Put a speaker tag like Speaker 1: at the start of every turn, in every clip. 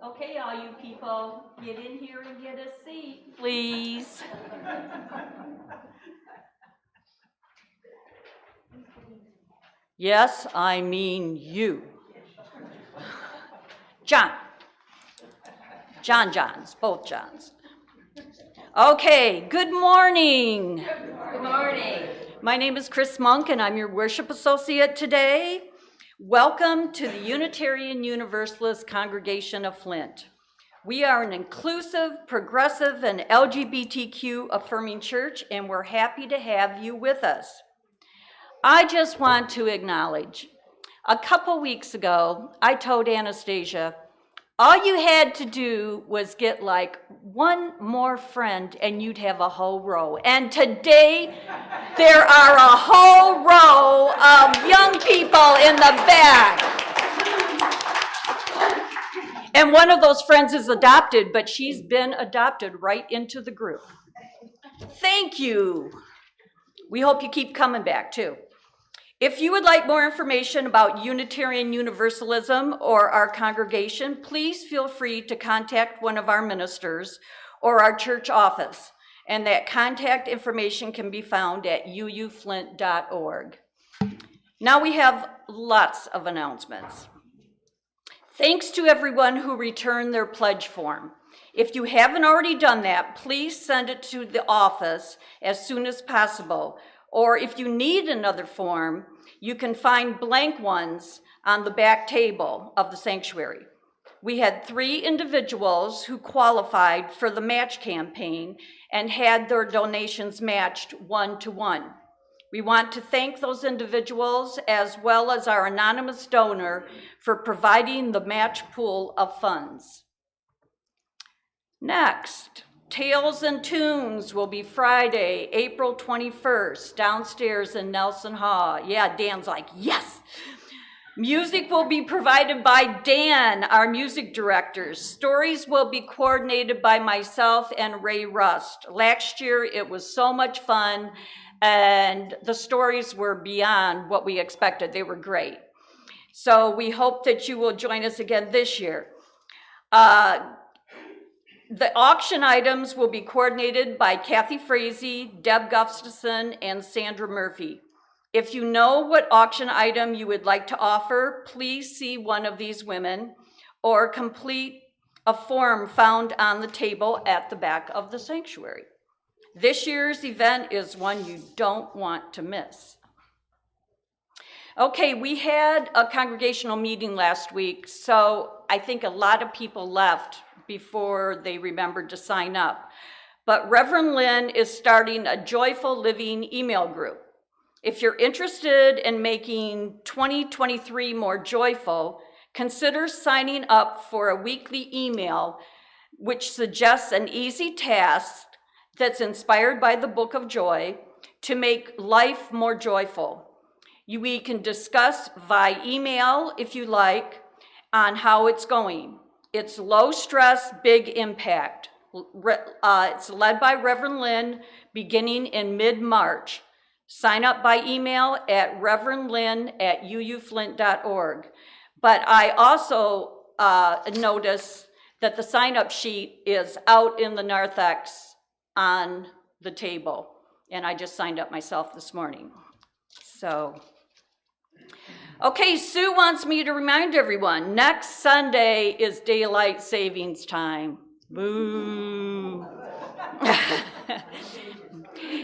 Speaker 1: Okay, all you people, get in here and get a seat, please. Yes, I mean you. Johns, both Johns. Okay, good morning.
Speaker 2: Good morning.
Speaker 1: My name is Chris Monk and I'm your worship associate today. Welcome to the Unitarian Universalist congregation of Flint. We are an inclusive, progressive, and LGBTQ affirming church, and we're happy to have you with us. I just want to acknowledge, a couple weeks ago, I told Anastasia, all you had to do was get like one more friend and you'd have a whole row. And today, there are a whole row of young people in the back. And one of those friends is adopted, but she's been adopted right into the group. Thank you. We hope you keep coming back too. If you would like more information about Unitarian Universalism or our congregation, please feel free to contact one of our ministers or our church office. And that contact information can be found at uuflint.org. Now we have lots of announcements. Thanks to everyone who returned their pledge form. If you haven't already done that, please send it to the office as soon as possible. Or if you need another form, you can find blank ones on the back table of the sanctuary. We had 3 individuals who qualified for the match campaign and had their donations matched 1-to-1. We want to thank those individuals as well as our anonymous donor for providing the match pool of funds. Next, Tales and Tunes will be Friday, April 21st, downstairs in Nelson Hall. Yeah, Dan's like, yes! Music will be provided by Dan, our music director. Stories will be coordinated by myself and Ray Rust. Last year, it was so much fun, and the stories were beyond what we expected. They were great. So we hope that you will join us again this year. The auction items will be coordinated by Kathy Frazee, Deb Gustafson, and Sandra Murphy. If you know what auction item you would like to offer, please see one of these women or complete a form found on the table at the back of the sanctuary. This year's event is one you don't want to miss. Okay, we had a congregational meeting last week, so I think a lot of people left before they remembered to sign up. But Revlynn is starting a Joyful Living email group. If you're interested in making 2023 more joyful, consider signing up for a weekly email which suggests an easy task that's inspired by the Book of Joy to make life more joyful. We can discuss via email, if you like, on how it's going. It's low stress, big impact. It's led by Revlynn beginning in mid-March. Sign up by email at revlynn@uuflint.org. But I also notice that the sign-up sheet is out in the narthex on the table, and I just signed up myself this morning. So, okay, Sue wants me to remind everyone, next Sunday is daylight savings time. Boo.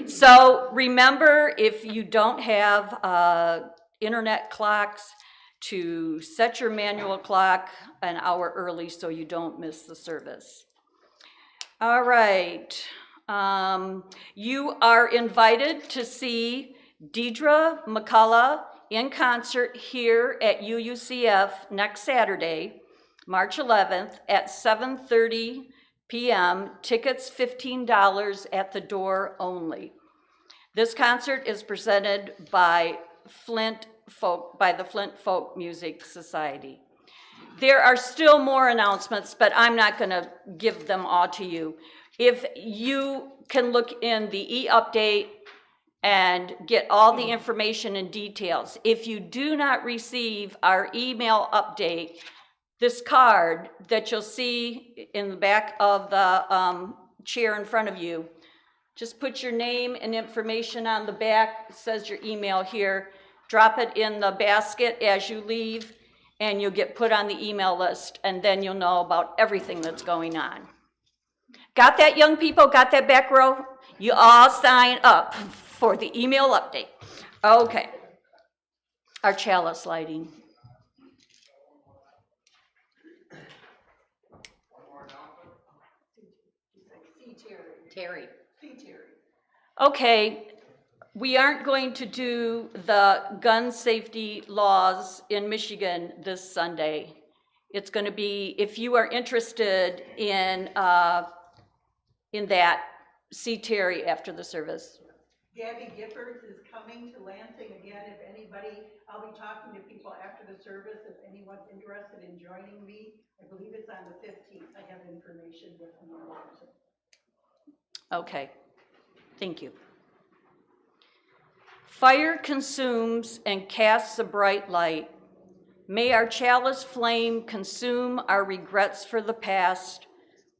Speaker 1: So remember, if you don't have internet clocks, to set your manual clock an hour early so you don't miss the service. All right. You are invited to see Deidre McCullough in concert here at UUCF next Saturday, March 11th at 7:30 p.m. Tickets $15 at the door only. This concert is presented by the Flint Folk Music Society. There are still more announcements, but I'm not going to give them all to you. If you can look in the e-update and get all the information and details. If you do not receive our email update, this card that you'll see in the back of the chair in front of you. Just put your name and information on the back. It says your email here. Drop it in the basket as you leave, and you'll get put on the email list, and then you'll know about everything that's going on. Got that, young people? Got that back row? You all sign up for the email update. Okay. Our chalice lighting. Terry. Okay, we aren't going to do the gun safety laws in Michigan this Sunday. It's going to be, if you are interested in that, see Terry after the service.
Speaker 2: Gabby Giffords is coming to Lansing again. If anybody, I'll be talking to people after the service. If anyone's interested in joining me, I believe it's on the 15th. I have information with me.
Speaker 1: Okay, thank you. Fire consumes and casts a bright light. May our chalice flame consume our regrets for the past,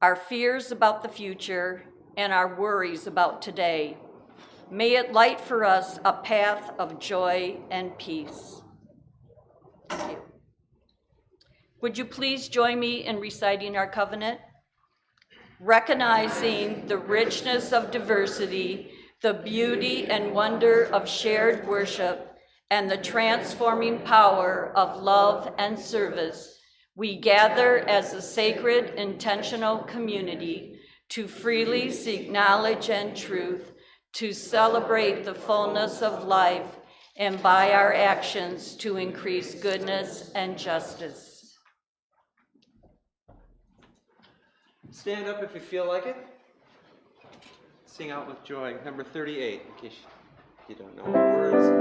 Speaker 1: our fears about the future, and our worries about today. May it light for us a path of joy and peace. Thank you. Would you please join me in reciting our covenant? Recognizing the richness of diversity, the beauty and wonder of shared worship, and the transforming power of love and service, we gather as a sacred, intentional community to freely seek knowledge and truth, to celebrate the fullness of life, and by our actions to increase goodness and justice.
Speaker 3: Stand up if you feel like it. Sing out with joy. Number 38, in case you don't know the words.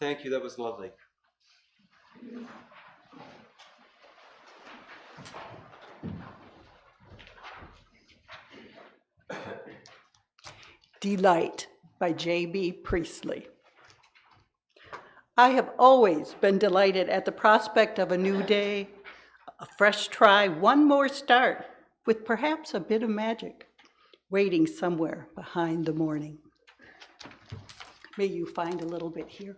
Speaker 3: Thank you, that was lovely.
Speaker 2: Delight by J.B. Priestley. I have always been delighted at the prospect of a new day, a fresh try, one more start, with perhaps a bit of magic waiting somewhere behind the morning. May you find a little bit here.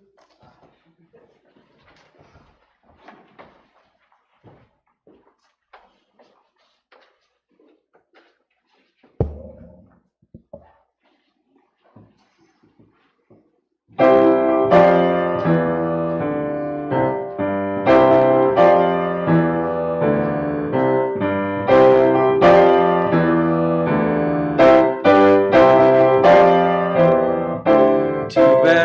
Speaker 3: Too bad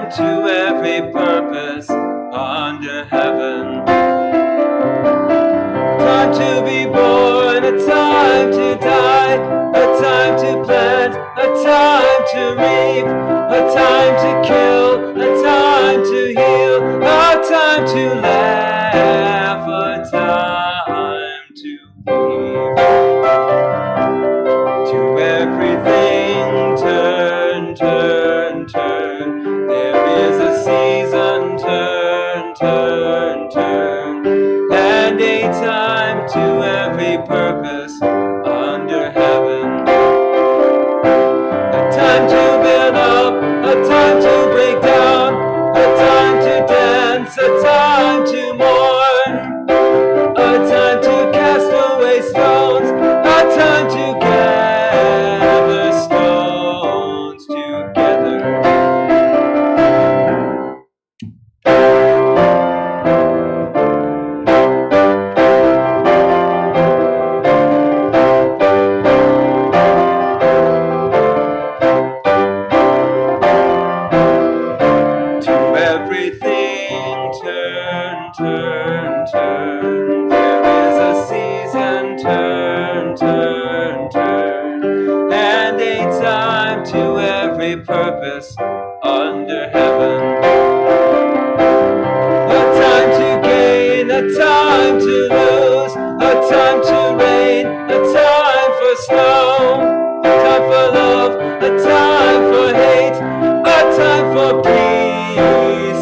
Speaker 3: time to every purpose under heaven. Time to be born, a time to die, a time to plant, a time to reap, a time to kill, a time to heal, a time to laugh, a time to weep. To everything turn, turn, turn. There is a season, turn, turn, turn. And a time to every purpose under heaven. A time to build up, a time to break down, a time to dance, a time to mourn, a time to cast away stones, a time to gather stones together. Everything turn, turn, turn. There is a season, turn, turn, turn. And a time to every purpose under heaven. A time to gain, a time to lose, a time to rain, a time for snow, a time for love, a time for hate, a time for peace.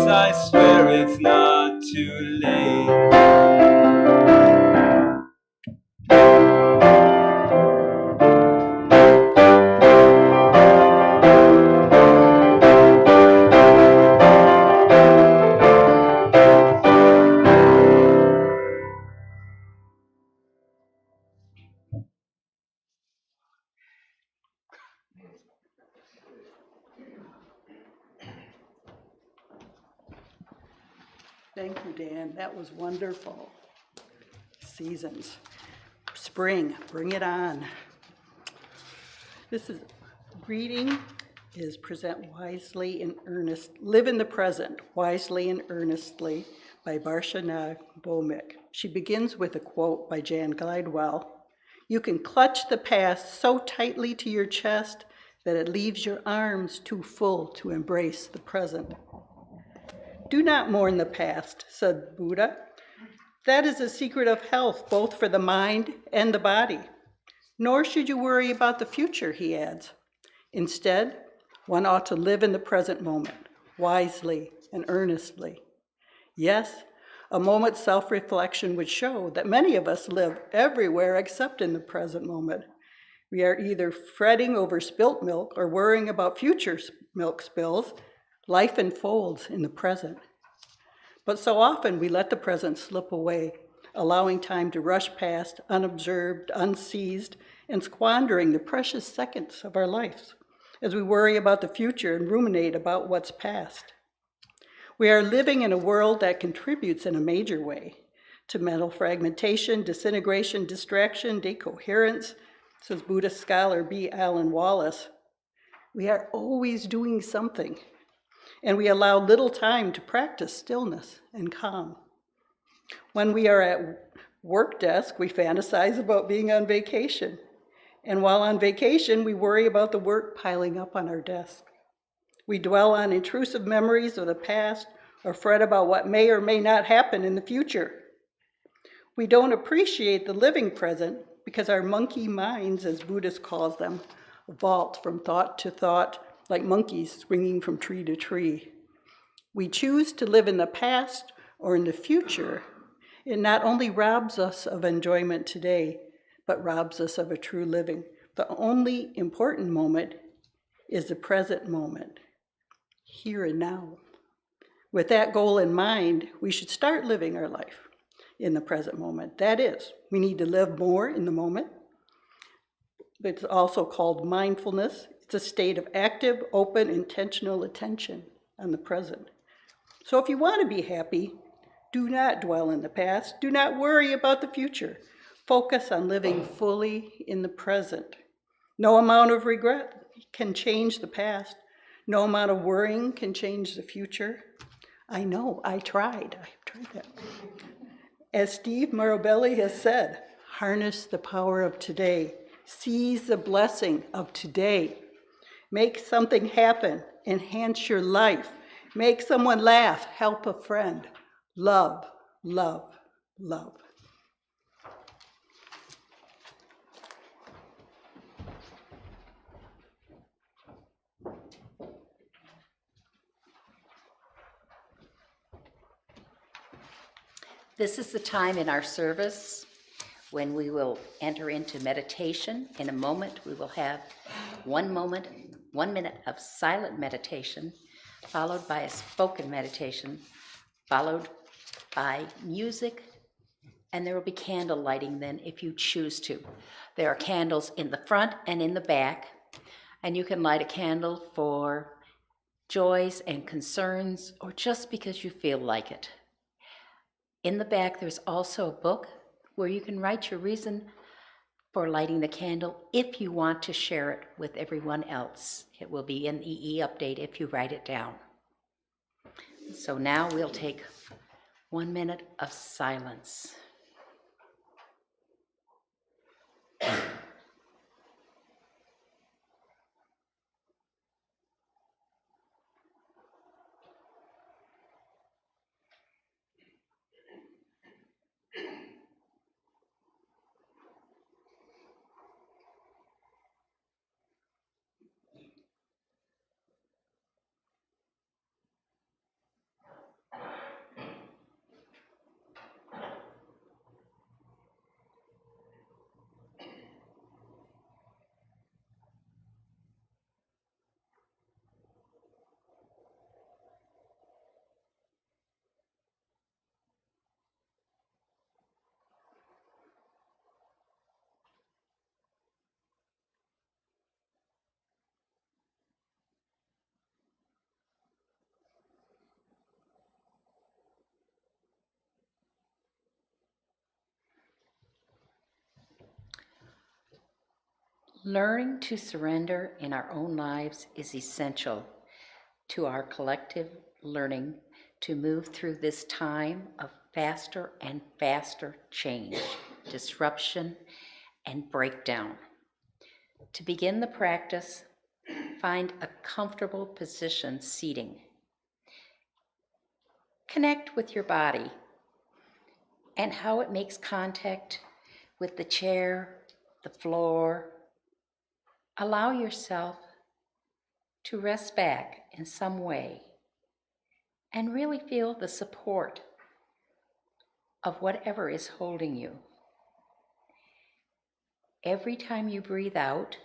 Speaker 3: I swear it's not too late.
Speaker 2: Thank you, Dan. That was wonderful. Seasons. Spring, bring it on. This is reading is present wisely and earnest. Live in the present, wisely and earnestly, by Barsha Bomik. She begins with a quote by Jan Glidewell. You can clutch the past so tightly to your chest that it leaves your arms too full to embrace the present. Do not mourn the past, said Buddha. That is a secret of health, both for the mind and the body. Nor should you worry about the future, he adds. Instead, one ought to live in the present moment, wisely and earnestly. Yes, a moment's self-reflection would show that many of us live everywhere except in the present moment. We are either fretting over spilt milk or worrying about future milk spills. Life unfolds in the present. But so often we let the present slip away, allowing time to rush past, unobserved, unseized, and squandering the precious seconds of our lives as we worry about the future and ruminate about what's past. We are living in a world that contributes in a major way to mental fragmentation, disintegration, distraction, decoherence, says Buddhist scholar B. Alan Wallace. We are always doing something, and we allow little time to practice stillness and calm. When we are at work desk, we fantasize about being on vacation. And while on vacation, we worry about the work piling up on our desk. We dwell on intrusive memories of the past or fret about what may or may not happen in the future. We don't appreciate the living present because our monkey minds, as Buddhist calls them, vault from thought to thought like monkeys swinging from tree to tree. We choose to live in the past or in the future. It not only robs us of enjoyment today, but robs us of a true living. The only important moment is the present moment, here and now. With that goal in mind, we should start living our life in the present moment. That is, we need to live more in the moment. It's also called mindfulness. It's a state of active, open, intentional attention on the present. So if you want to be happy, do not dwell in the past. Do not worry about the future. Focus on living fully in the present. No amount of regret can change the past. No amount of worrying can change the future. I know, I've tried that. As Steve Marabelli has said, harness the power of today. Seize the blessing of today. Make something happen. Enhance your life. Make someone laugh. Help a friend. Love, love, love.
Speaker 4: This is the time in our service when we will enter into meditation. In a moment, we will have 1 minute of silent meditation, followed by a spoken meditation, followed by music, and there will be candle lighting then if you choose to. There are candles in the front and in the back, and you can light a candle for joys and concerns or just because you feel like it. In the back, there's also a book where you can write your reason for lighting the candle if you want to share it with everyone else. It will be in the update if you write it down. So now we'll take 1 minute of silence. Learning to surrender in our own lives is essential to our collective learning to move through this time of faster and faster change, disruption, and breakdown. To begin the practice, find a comfortable position seating. Connect with your body and how it makes contact with the chair, the floor. Allow yourself to rest back in some way and really feel the support of whatever is holding you. Every time you breathe out,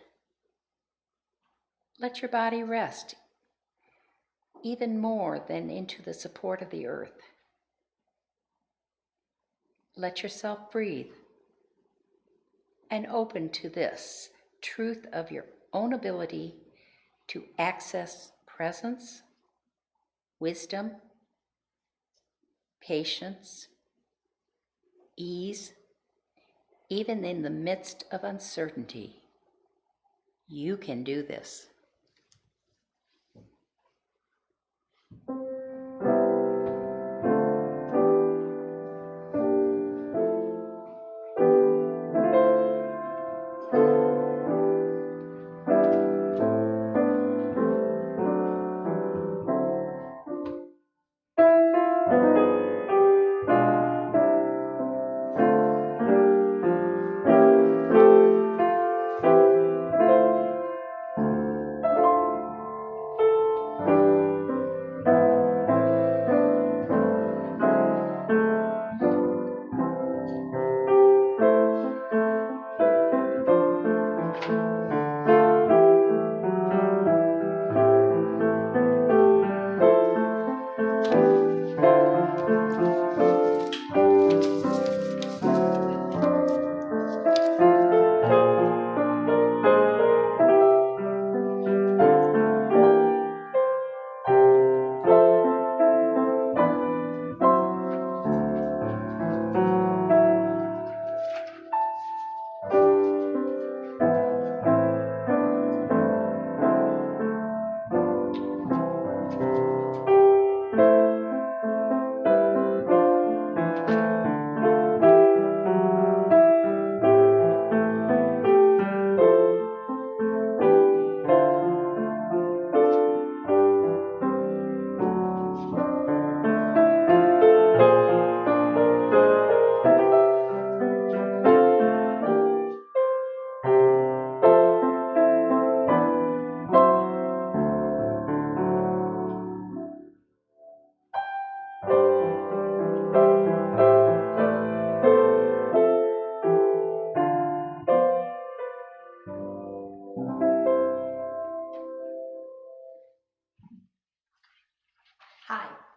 Speaker 4: let your body rest even more than into the support of the earth. Let yourself breathe and open to this truth of your own ability to access presence, wisdom, patience, ease, even in the midst of uncertainty. You can do this.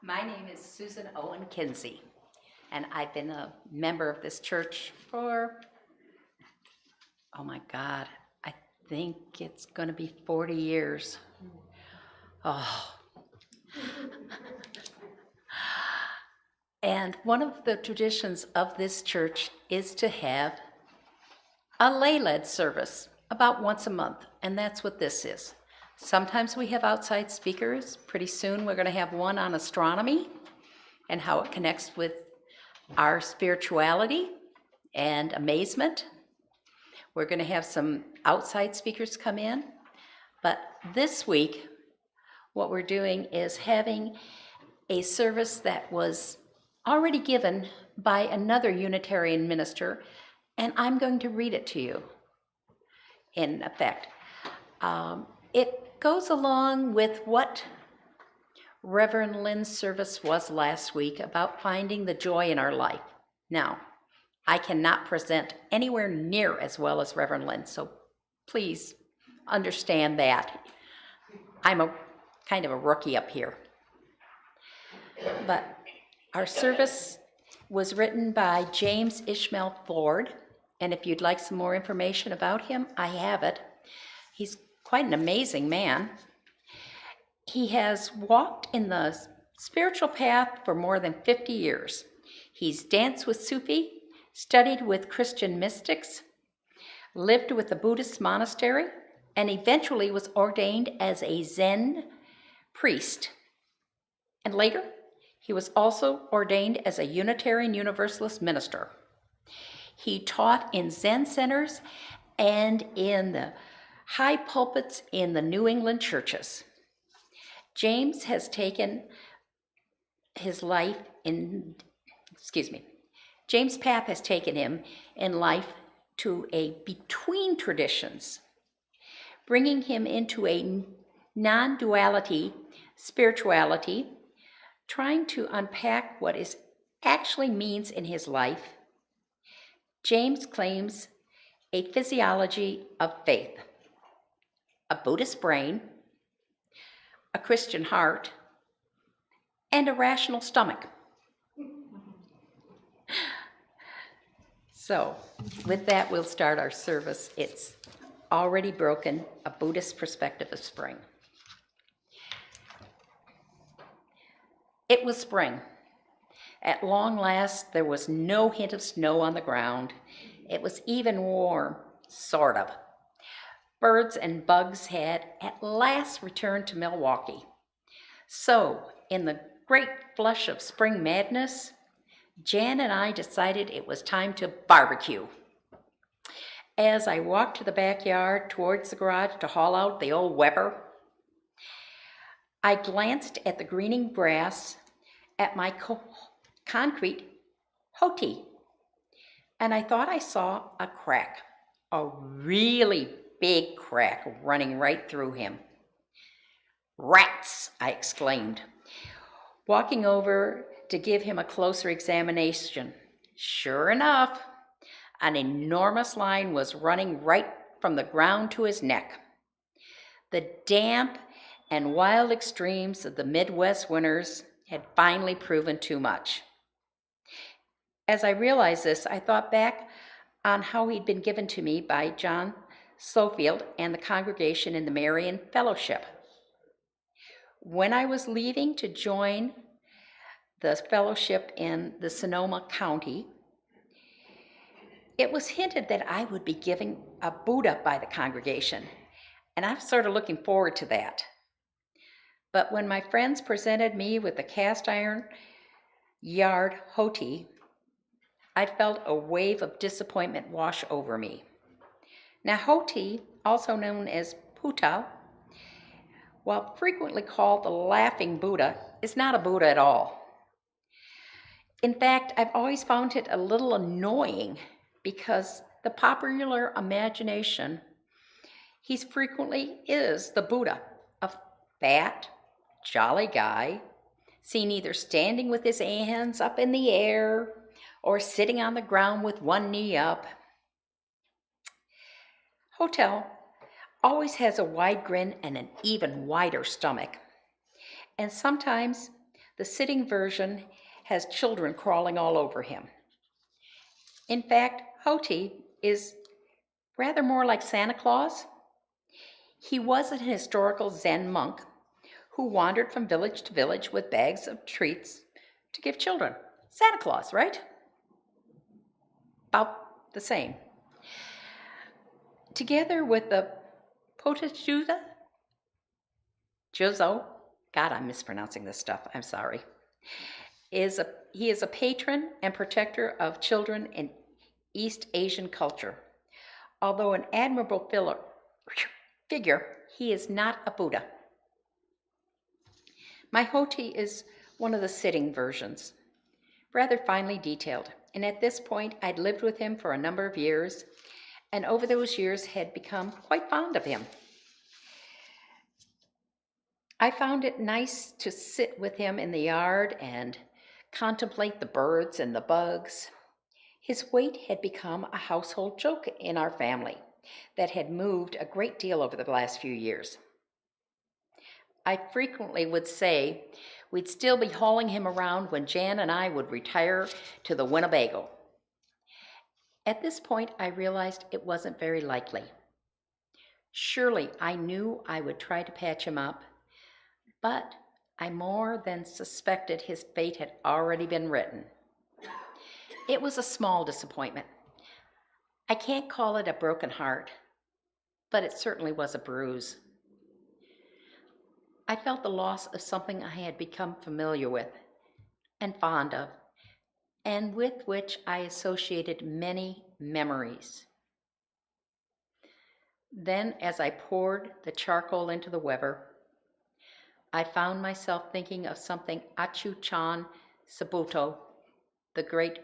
Speaker 4: My name is Susan Owen Kinsey, and I've been a member of this church for, oh my God, I think it's going to be 40 years. Oh. And one of the traditions of this church is to have a lay-led service about once a month, and that's what this is. Sometimes we have outside speakers. Pretty soon we're going to have one on astronomy and how it connects with our spirituality and amazement. We're going to have some outside speakers come in. But this week, what we're doing is having a service that was already given by another Unitarian minister, and I'm going to read it to you in effect. It goes along with what Revlynn's service was last week about finding the joy in our life. Now, I cannot present anywhere near as well as Revlynn, so please understand that. I'm a kind of a rookie up here. But our service was written by James Ishmael Ford, and if you'd like some more information about him, I have it. He's quite an amazing man. He has walked in the spiritual path for more than 50 years. He's danced with Sufi, studied with Christian mystics, lived with a Buddhist monastery, and eventually was ordained as a Zen priest. And later, he was also ordained as a Unitarian Universalist minister. He taught in Zen centers and in the high pulpits in the New England churches. James has taken his life in, James' path has taken him in life to a between traditions, bringing him into a non-duality spirituality, trying to unpack what it actually means in his life. James claims a physiology of faith, a Buddhist brain, a Christian heart, and a rational stomach. So, with that, we'll start our service. It's already broken, a Buddhist perspective of spring. It was spring. At long last, there was no hint of snow on the ground. It was even warm, sort of. Birds and bugs had at last returned to Milwaukee. So, in the great flush of spring madness, Jan and I decided it was time to barbecue. As I walked to the backyard towards the garage to haul out the old Weber, I glanced at the greening grass at my concrete hoti, and I thought I saw a crack, a really big crack running right through him. "Rats!" I exclaimed, walking over to give him a closer examination. Sure enough, an enormous line was running right from the ground to his neck. The damp and wild extremes of the Midwest winters had finally proven too much. As I realized this, I thought back on how he'd been given to me by John Slofield and the congregation in the Marian Fellowship. When I was leaving to join the fellowship in the Sonoma County, it was hinted that I would be given a Buddha by the congregation, and I'm sort of looking forward to that. But when my friends presented me with the cast iron yard hoti, I felt a wave of disappointment wash over me. Now, hoti, also known as puta, while frequently called the laughing Buddha, is not a Buddha at all. In fact, I've always found it a little annoying because the popular imagination, he frequently is the Buddha, a fat, jolly guy, seen either standing with his hands up in the air or sitting on the ground with one knee up. Hotel always has a wide grin and an even wider stomach. And sometimes The sitting version has children crawling all over him. In fact, Hoti is rather more like Santa Claus. He was an historical Zen monk who wandered from village to village with bags of treats to give children. Santa Claus, right? About the same. Together with the Potajuda, Jozo, God, I'm mispronouncing this stuff, I'm sorry, he is a patron and protector of children in East Asian culture. Although an admirable figure, he is not a Buddha. My Hoti is one of the sitting versions, rather finely detailed, and at this point I'd lived with him for a number of years, and over those years had become quite fond of him. I found it nice to sit with him in the yard and contemplate the birds and the bugs. His weight had become a household joke in our family that had moved a great deal over the last few years. I frequently would say we'd still be hauling him around when Jan and I would retire to the Winnebago. At this point, I realized it wasn't very likely. Surely I knew I would try to patch him up, but I more than suspected his fate had already been written. It was a small disappointment. I can't call it a broken heart, but it certainly was a bruise. I felt the loss of something I had become familiar with and fond of, and with which I associated many memories. Then, as I poured the charcoal into the Weber, I found myself thinking of something Achu-chan Sabuto, the great,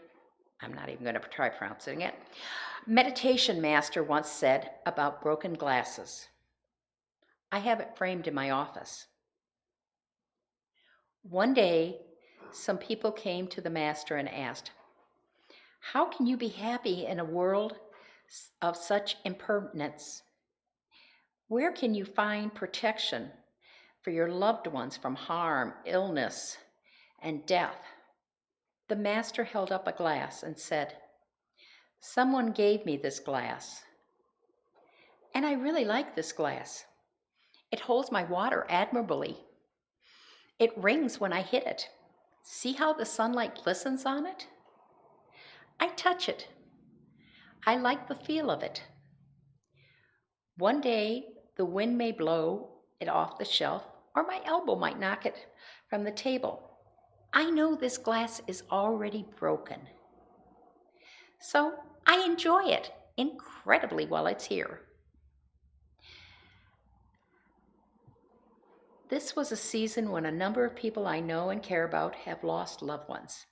Speaker 4: I'm not even going to try pronouncing it, meditation master once said about broken glasses. I have it framed in my office. One day, some people came to the master and asked, "How can you be happy in a world of such impermanence? Where can you find protection for your loved ones from harm, illness, and death?" The master held up a glass and said, "Someone gave me this glass, and I really like this glass. It holds my water admirably. It rings when I hit it. See how the sunlight glistens on it? I touch it. I like the feel of it. One day, the wind may blow it off the shelf, or my elbow might knock it from the table. I know this glass is already broken. So I enjoy it incredibly while it's here." This was a season when a number of people I know and care about have lost loved ones.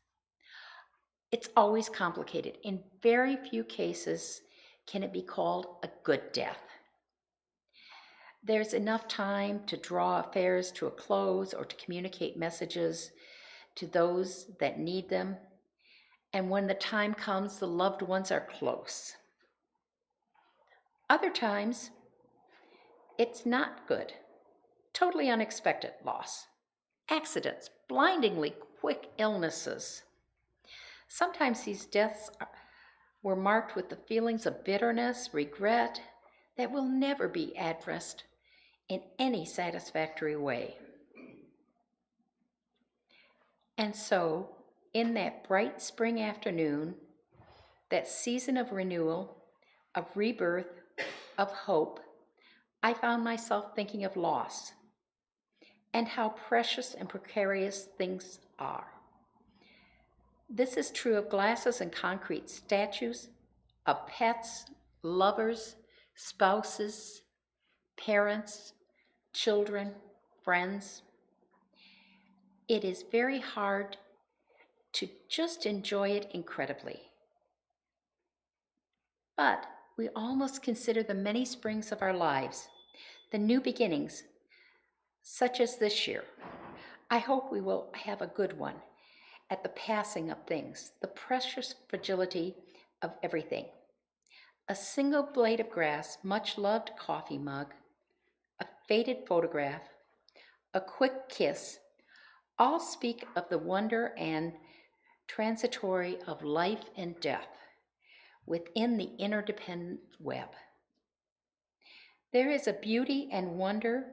Speaker 4: It's always complicated. In very few cases can it be called a good death. There's enough time to draw affairs to a close or to communicate messages to those that need them. And when the time comes, the loved ones are close. Other times, it's not good. Totally unexpected loss. Accidents, blindingly quick illnesses. Sometimes these deaths were marked with the feelings of bitterness, regret, that will never be addressed in any satisfactory way. And so, in that bright spring afternoon, that season of renewal, of rebirth, of hope, I found myself thinking of loss and how precious and precarious things are. This is true of glasses and concrete statues, of pets, lovers, spouses, parents, children, friends. It is very hard to just enjoy it incredibly. But we all must consider the many springs of our lives, the new beginnings, such as this year. I hope we will have a good one at the passing of things, the precious fragility of everything. A single blade of grass, much loved coffee mug, a faded photograph, a quick kiss, all speak of the wonder and transitory of life and death within the interdependent web. There is a beauty and wonder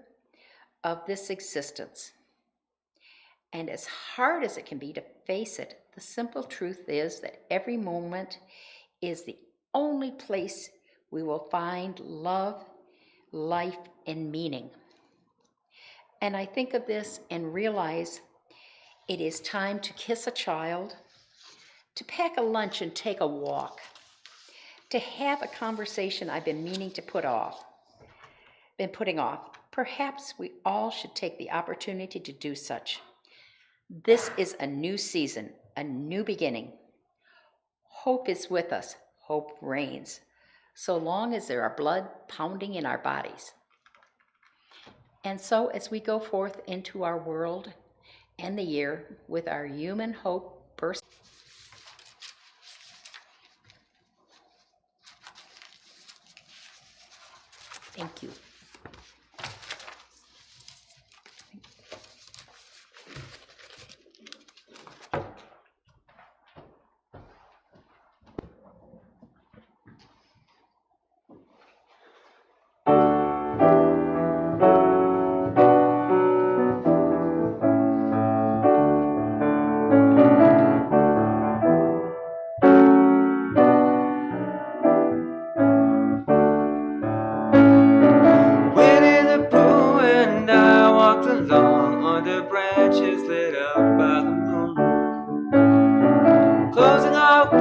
Speaker 4: of this existence. And as hard as it can be to face it, the simple truth is that every moment is the only place we will find love, life, and meaning. And I think of this and realize it is time to kiss a child, to pack a lunch and take a walk, to have a conversation I've been meaning to putting off. Perhaps we all should take the opportunity to do such. This is a new season, a new beginning. Hope is with us. Hope reigns, so long as there are blood pounding in our bodies. And so as we go forth into our world and the year with our human hope burst. Thank you.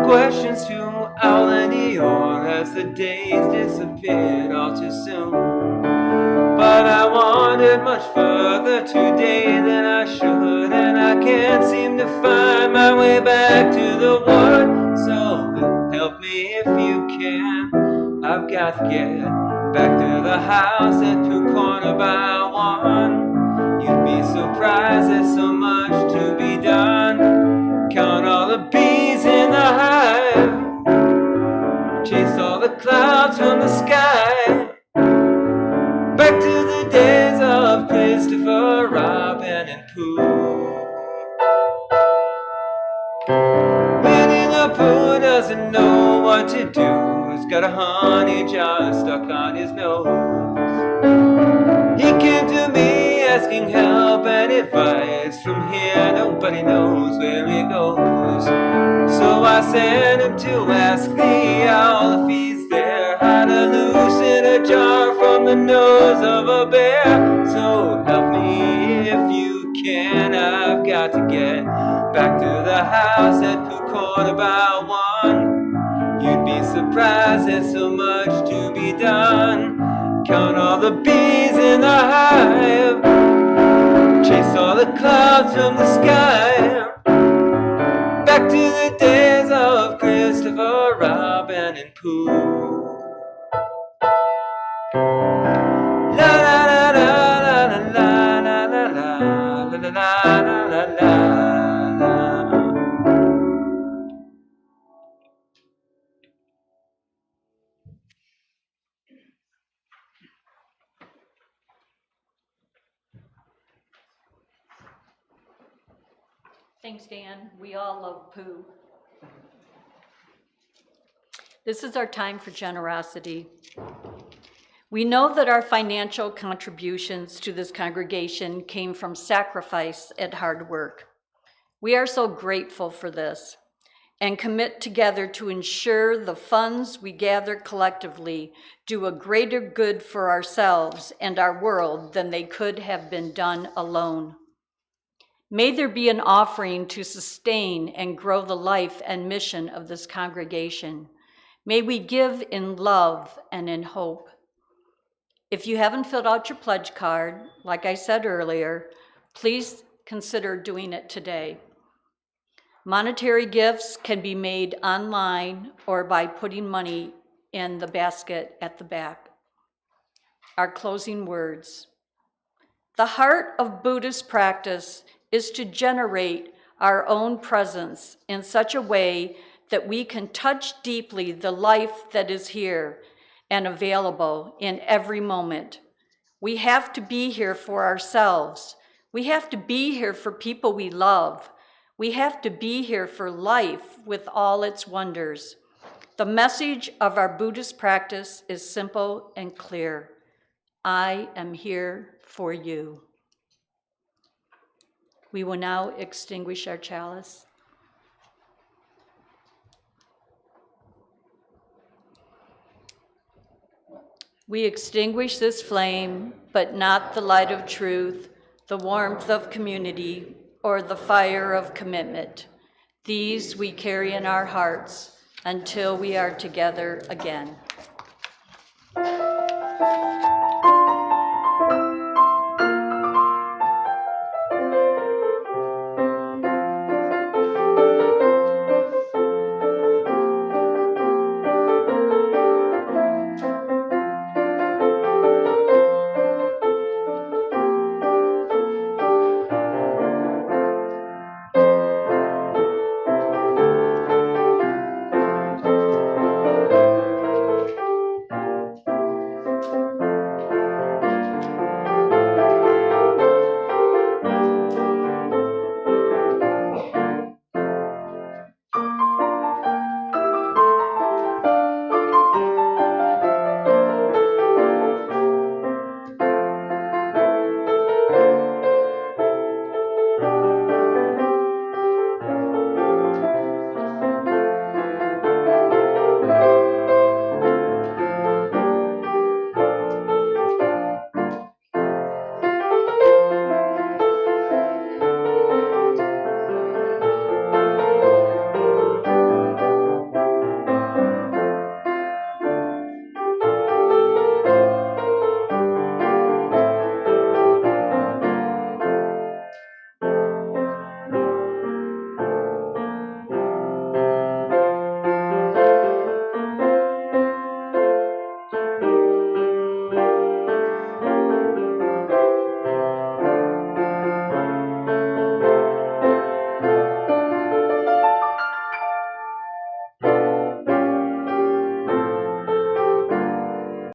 Speaker 3: Questions to Owl and Eeyore as the days disappeared all too soon. But I wandered much further today than I should, and I can't seem to find my way back to the wood. So help me if you can. I've got to get back to the house at Pooh Corner by 1. You'd be surprised, there's so much to be done. Count all the bees in the hive, chase all the clouds from the sky. Back to the days of Christopher, Robin, and Pooh. Winnie the Pooh doesn't know what to do. He's got a honey jar stuck on his nose. He came to me asking help and advice. From here nobody knows where he goes. So I sent him to ask the owl if he's there, how to loosen a jar from the nose of a bear. So help me if you can. I've got to get back to the house at Pooh Corner by 1. You'd be surprised, there's so much to be done. Count all the bees in the hive, chase all the clouds from the sky. Back to the days of Christopher, Robin, and Pooh. La la la la la la la la la la la la la la.
Speaker 1: Thanks, Dan. We all love Pooh. This is our time for generosity. We know that our financial contributions to this congregation came from sacrifice and hard work. We are so grateful for this and commit together to ensure the funds we gather collectively do a greater good for ourselves and our world than they could have been done alone. May there be an offering to sustain and grow the life and mission of this congregation. May we give in love and in hope. If you haven't filled out your pledge card, like I said earlier, please consider doing it today. Monetary gifts can be made online or by putting money in the basket at the back. Our closing words. The heart of Buddhist practice is to generate our own presence in such a way that we can touch deeply the life that is here and available in every moment. We have to be here for ourselves. We have to be here for people we love. We have to be here for life with all its wonders. The message of our Buddhist practice is simple and clear. I am here for you. We will now extinguish our chalice. We extinguish this flame, but not the light of truth, the warmth of community, or the fire of commitment. These we carry in our hearts until we are together again.